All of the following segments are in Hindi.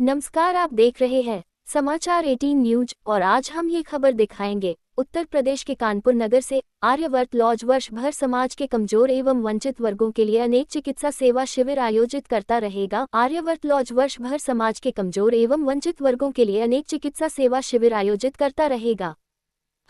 नमस्कार, आप देख रहे हैं समाचार 18 न्यूज और आज हम ये खबर दिखाएंगे। उत्तर प्रदेश के कानपुर नगर से आर्यवर्त लॉज वर्ष भर समाज के कमजोर एवं वंचित वर्गों के लिए अनेक चिकित्सा सेवा शिविर आयोजित करता रहेगा। आर्यवर्त लॉज वर्ष भर समाज के कमजोर एवं वंचित वर्गों के लिए अनेक चिकित्सा सेवा शिविर आयोजित करता रहेगा।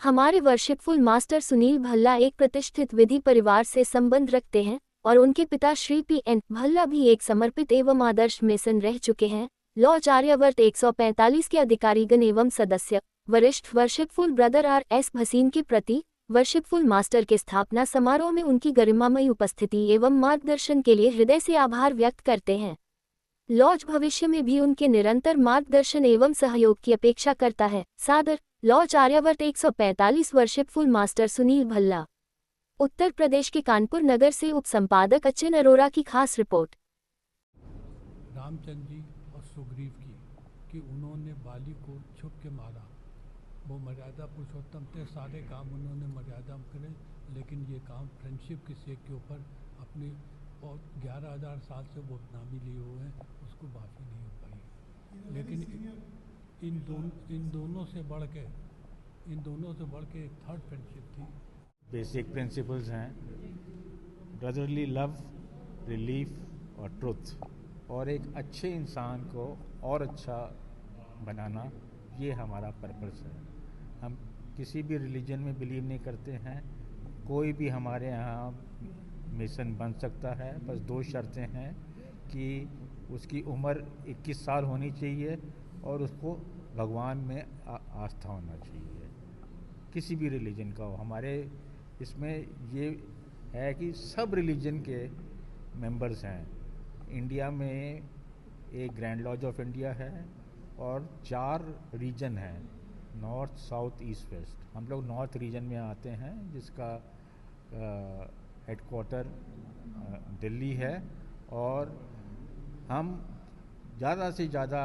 हमारे वर्शिपफुल मास्टर सुनील भल्ला एक प्रतिष्ठित विधि परिवार से संबंध रखते हैं और उनके पिता श्री P.N. भल्ला भी एक समर्पित एवं आदर्श मेसन रह चुके हैं। लॉज आर्यवर्त 145 के अधिकारीगण एवं सदस्य वरिष्ठ वर्शिपफुल ब्रदर R.S. भसीन के प्रति वर्शिपफुल मास्टर के स्थापना समारोह में उनकी गरिमामयी उपस्थिति एवं मार्गदर्शन के लिए हृदय से आभार व्यक्त करते हैं। लॉज भविष्य में भी उनके निरंतर मार्गदर्शन एवं सहयोग की अपेक्षा करता है। सादर laws Aryavart 145 worshipful master Sunil Bhalla. Uttar Pradesh के कानपुर नगर से उप संपादक अचिन अरोरा की खास रिपोर्ट। रामचंद्र जी और सुग्रीव की कि उन्होंने बाली को छुप के मारा। वो मर्यादा पुरुषोत्तम थे, सारे काम उन्होंने मर्यादा में करे, लेकिन ये काम फ्रेंडशिप की सेक के ऊपर अपनी और 11,000 साल से वो नामी लिए हुए हैं, उसको माफ़ी नहीं हो पाई। लेकिन इन दोनों से बढ़ के एक थर्ड फ्रेंडशिप थी। बेसिक प्रिंसिपल्स हैं ब्रदरली लव, रिलीफ और ट्रुथ, और एक अच्छे इंसान को और अच्छा बनाना, ये हमारा पर्पस है। हम किसी भी रिलीजन में बिलीव नहीं करते हैं। कोई भी हमारे यहाँ मिशन बन सकता है, बस दो शर्तें हैं कि उसकी उम्र 21 साल होनी चाहिए और उसको भगवान में आस्था होना चाहिए। किसी भी रिलीजन का हो। हमारे इसमें ये है कि सब रिलीजन के मेंबर्स हैं। इंडिया में एक ग्रैंड लॉज ऑफ इंडिया है और 4 रीजन हैं, नॉर्थ, साउथ, ईस्ट, वेस्ट। हम लोग नॉर्थ रीजन में आते हैं, जिसका हेडक्वार्टर दिल्ली है, और हम ज़्यादा से ज़्यादा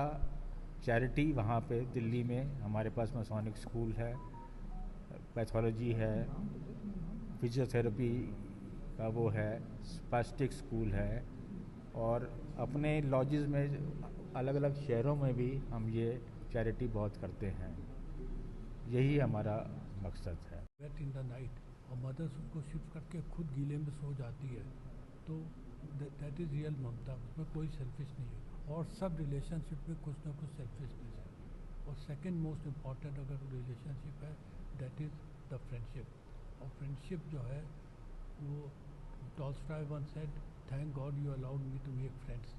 चैरिटी वहाँ पे दिल्ली में, हमारे पास मैसोनिक स्कूल है, पैथोलॉजी है, फिजियोथेरेपी का वो है, स्पास्टिक स्कूल है, और अपने लॉजेस में अलग अलग शहरों में भी हम ये चैरिटी बहुत करते हैं। यही हमारा मकसद है। वेट इन द नाइट और मदर्स उनको शिफ्ट करके खुद गीले में सो जाती है, तो दैट इज़ रियल ममता। उसमें कोई सेल्फिश नहीं है, और सब रिलेशनशिप में कुछ ना कुछ सेल्फिशनेस है। और सेकंड मोस्ट इम्पॉर्टेंट अगर रिलेशनशिप है, दैट इज़ द फ्रेंडशिप। और फ्रेंडशिप जो है वो Tolstoy once said, thank God you allowed me to make friends.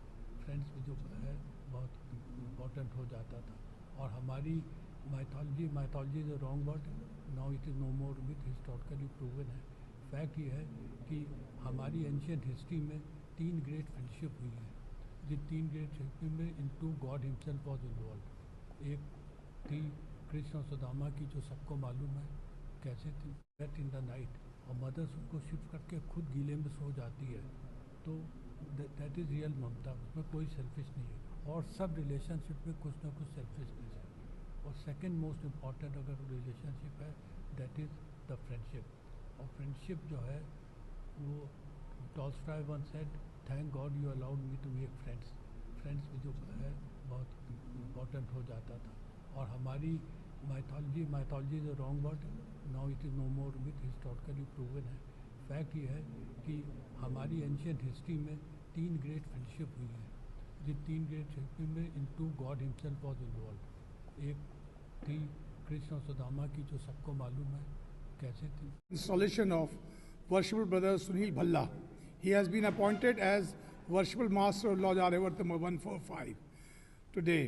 Friends जो है बहुत इम्पॉर्टेंट हो जाता था। और हमारी mythology is a wrong word, now it is no more with, historically proven है। फैक्ट ये है कि हमारी एंशियंट हिस्ट्री में 3 ग्रेट फ्रेंडशिप हुई है। जिन 3 ग्रेट फ्रेंडशिप में in two God himself was involve. एक थी कृष्ण और सुदामा की, जो सबको मालूम है कैसे थी। वेट इन द नाइट और मदर्स उनको शिफ्ट करके खुद गीले में सो जाती है, तो दैट इज़ रियल ममता। उसमें कोई सेल्फिश नहीं है, और सब रिलेशनशिप में कुछ ना कुछ सेल्फिशनेस है। और सेकंड मोस्ट इम्पॉर्टेंट अगर रिलेशनशिप है, दैट इज़ द फ्रेंडशिप। और फ्रेंडशिप जो है वो Tolstoy once said, thank God you allowed me to make friends. Friends जो है बहुत इम्पॉर्टेंट हो जाता था। और हमारी mythology is a wrong word, now it is no more with, historically proven है। फैक्ट ये है कि हमारी एंशियंट हिस्ट्री में 3 ग्रेट फ्रेंडशिप हुई है। जिन 3 ग्रेट फ्रेंडशिप में in two God himself was involve. एक थी कृष्ण और सुदामा की, जो सबको मालूम है कैसे थी। Installation of Worshipful Brother Sunil Bhalla. He has been appointed as Worshipful Master of Lodge Aryavarth number 145 today.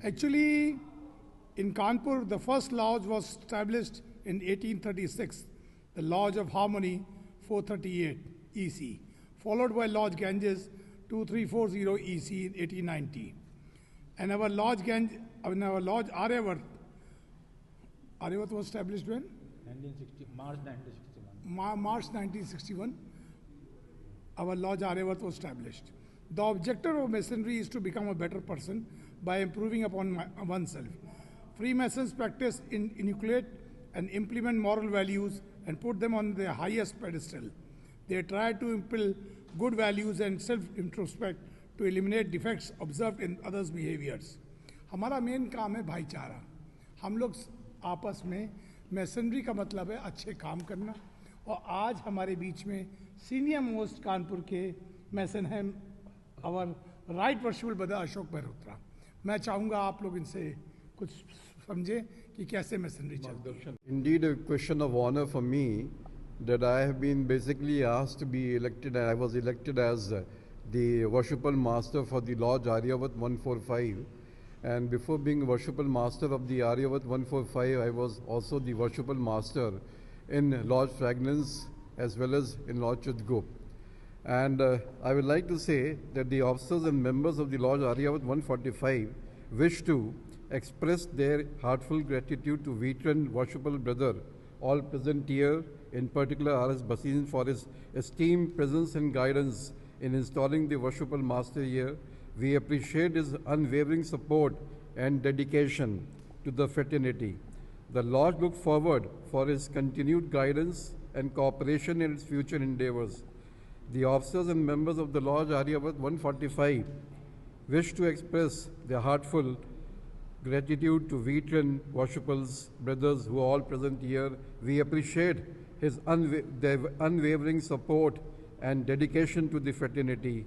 Actually, in Kanpur, the first lodge was established in 1836, the Lodge of Harmony 438 EC, followed by Lodge Ganges 2340 EC in 1890. And our Lodge Aryavarth was established when? March 1961. Our Lodge Aryavarth was established. The objective of Masonry is to become a better person by improving upon oneself. Freemasons practice inculcate and implement moral values and put them on their highest pedestal. They try to instill good values and self-introspect to eliminate defects observed in others' behaviors. हमारा मेन काम है भाईचारा। हम लोग आपस में, मैसनरी का मतलब है अच्छे काम करना। और आज हमारे बीच में सीनियर मोस्ट कानपुर के मैसन हैं और राइट वर्शिपल ब्रदर अशोक मल्होत्रा। मैं चाहूँगा आप लोग इनसे कुछ समझें कि कैसे मैसनरी चलती है। Indeed, a question of honor for me that I have been basically asked to be elected, and I was elected as the worshipful master for the Lodge Aryavat 145. And before being worshipful master of the Aryavat 145, I was also the worshipful master in Lodge Fragrance as well as in Lodge Chudgup. And I would like to say that the officers and members of the Lodge Aryavat 145 wish to express their heartfelt gratitude to veteran worshipful brother, all present here, in particular R.S. Basin, for his esteemed presence and guidance in installing the worshipful master here. We appreciate his unwavering support and dedication to the fraternity. The Lodge look forward for his continued guidance and cooperation in its future endeavors. The officers and members of the Lodge Aryavat 145 wish to express their heartfelt gratitude to veteran worshipers, brothers who are all present here. We appreciate their unwavering support and dedication to the fraternity.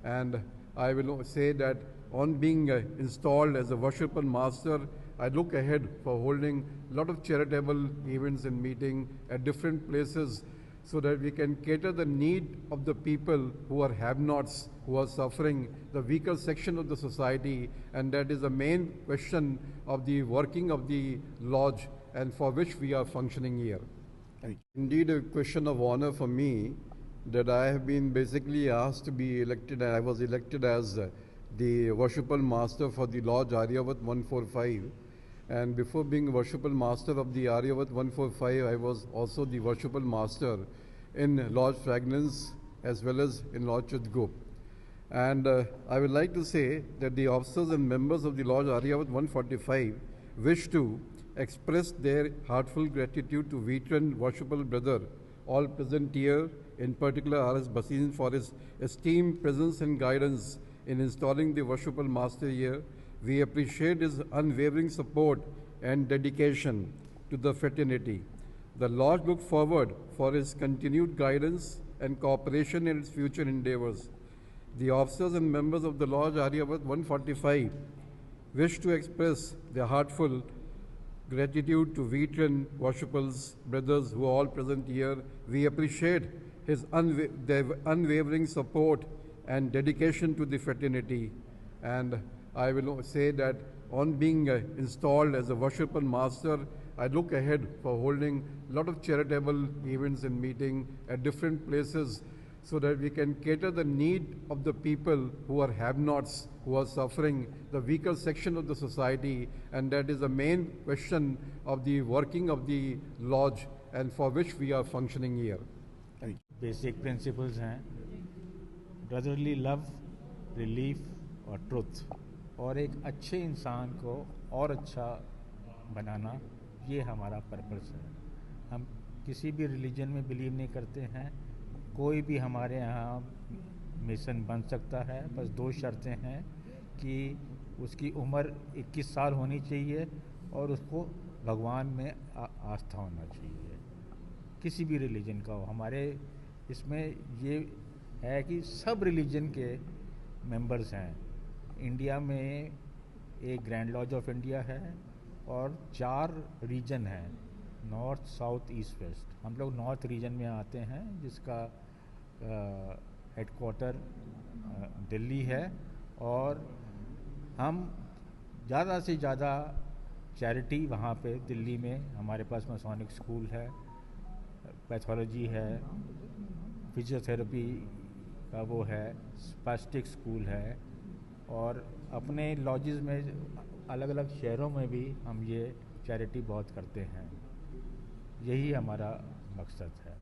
And I will say that on being installed as a worshipper master, I look ahead for holding a lot of charitable events and meetings at different places so that we can cater the need of the people who are have-nots, who are suffering, the weaker section of the society, and that is the main question of the working of the lodge and for which we are functioning here. Indeed, a question of honor for me that I have been basically asked to be elected, and I was elected as the worshipful master for the Lodge Aryavat 145. And before being worshipful master of the Aryavat 145, I was also the worshipful master in Lodge Fragrance as well as in Lodge Chudgup. And I would like to say that the officers and members of the Lodge Aryavat 145 wish to express their heartfelt gratitude to veteran worshipful brother, all present here, in particular R.S. Basin, for his esteemed presence and guidance in installing the worshipful master here. We appreciate his unwavering support and dedication to the fraternity. The Lodge look forward for his continued guidance and cooperation in its future endeavors. The officers and members of the Lodge Aryavat 145 wish to express their heartfelt gratitude to veteran worshipers, brothers who are all present here. We appreciate their unwavering support and dedication to the fraternity. And I will say that on being installed as a worshipper master, I look ahead for holding a lot of charitable events and meetings at different places so that we can cater the need of the people who are have-nots, who are suffering, the weaker section of the society, and that is the main question of the working of the lodge and for which we are functioning here. Basic principles हैं ब्रदरली लव, रिलीफ और ट्रुथ, और एक अच्छे इंसान को और अच्छा बनाना, ये हमारा पर्पस है। हम किसी भी रिलीजन में बिलीव नहीं करते हैं। कोई भी हमारे यहाँ मिशन बन सकता है, बस दो शर्तें हैं कि उसकी उम्र 21 साल होनी चाहिए और उसको भगवान में आस्था होना चाहिए, किसी भी रिलीजन का हो। हमारे इसमें ये है कि सब रिलीजन के मेंबर्स हैं। इंडिया में एक ग्रैंड लॉज ऑफ इंडिया है और 4 रीजन हैं, नॉर्थ, साउथ, ईस्ट, वेस्ट। हम लोग नॉर्थ रीजन में आते हैं जिसका हेडक्वार्टर दिल्ली है, और हम ज़्यादा से ज़्यादा चैरिटी वहाँ पे दिल्ली में, हमारे पास मैसोनिक स्कूल है, पैथोलॉजी है, फिजियोथेरेपी का वो है, स्पास्टिक स्कूल है, और अपने लॉजेस में अलग अलग शहरों में भी हम ये चैरिटी बहुत करते हैं। यही हमारा मकसद है।